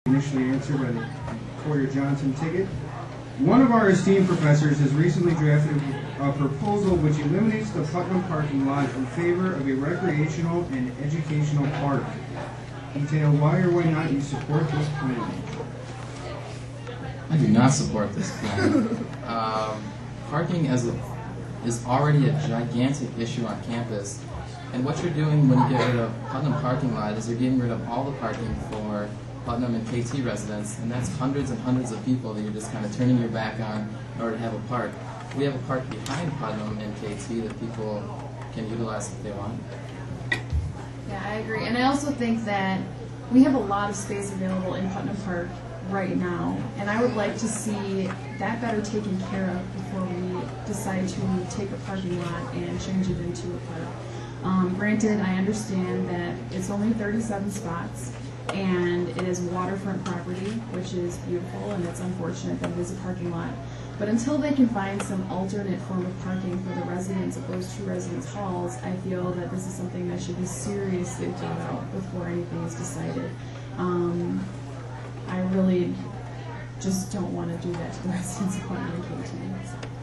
Initially answered by the Porter Johnson ticket. One of our esteemed professors has recently drafted a proposal which eliminates the Putnam Parking Lot in favor of a recreational and educational park. Detail why or why not you support this plan. I do not support this plan. Parking is already a gigantic issue on campus, and what you're doing when you get rid of Putnam Parking Lot is you're getting rid of all the parking for Putnam and KT residents, and that's hundreds and hundreds of people that you're just kind of turning your back on in order to have a park. We have a park behind Putnam and KT that people can utilize if they want. Yeah, I agree. And I also think that we have a lot of space available in Putnam Park right now, and I would like to see that better taken care of before we decide to take a parking lot and change it into a park. Granted, I understand that it's only 37 spots, and it is waterfront property, which is beautiful, and it's unfortunate that it is a parking lot. But until they can find some alternate form of parking for the residents of those two residence halls, I feel that this is something that should be seriously thought out before anything is decided. I really just don't want to do that to the residents of Putnam and KT.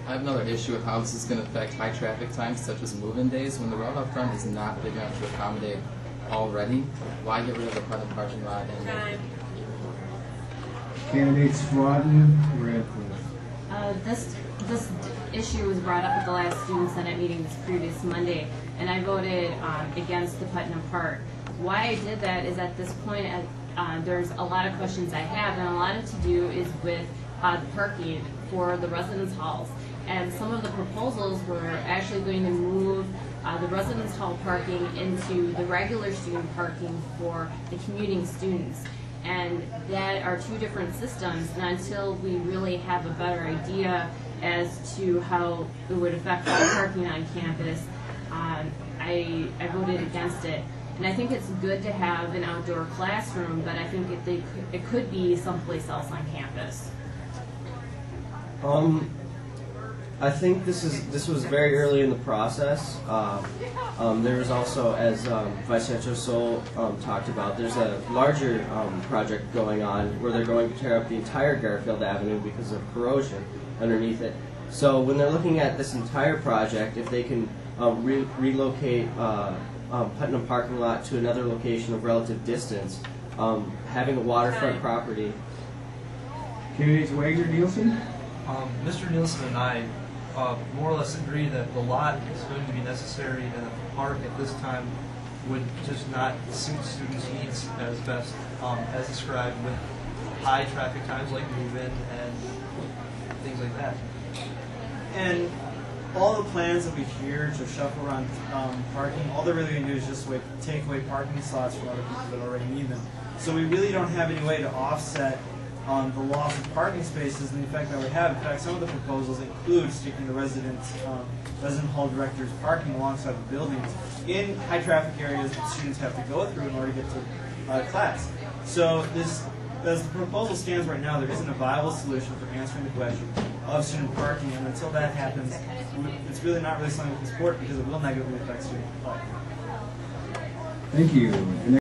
I have another issue with how this is going to affect high traffic times, such as move-in days, when the road up front is not big enough to accommodate already. Why get rid of the Putnam parking lot? Candidates Broughton, Radcliffe. This issue was brought up at the last Student Senate meeting this previous Monday, and I voted against the Putnam Park. Why I did that is at this point, there's a lot of questions I have, and a lot of to do is with the parking for the residence halls. And some of the proposals were actually going to move the residence hall parking into the regular student parking for the commuting students. And that are two different systems, and until we really have a better idea as to how it would affect the parking on campus, I voted against it. And I think it's good to have an outdoor classroom, but I think it could be someplace else on campus. I think this was very early in the process. There was also, as Vice Chancellor Sol talked about, there's a larger project going on where they're going to tear up the entire Garfield Avenue because of corrosion underneath it. So when they're looking at this entire project, if they can relocate Putnam Parking Lot to another location of relative distance, having a waterfront property. Candidates Wagner, Nielsen. Mr. Nielsen and I more or less agree that the lot is going to be necessary and that the park at this time would just not suit students' needs as best as described with high traffic times like move-in and things like that. And all the plans that we hear to shuffle around parking, all they're really going to do is just take away parking slots from other people that already need them. So we really don't have any way to offset the loss of parking spaces and the effect that we have. In fact, some of the proposals include sticking the resident hall directors parking alongside the buildings in high traffic areas that students have to go through in order to get to class. So as the proposal stands right now, there isn't a viable solution for answering the question of student parking, and until that happens, it's really not really something we can support because it will negatively affect student life. Thank you.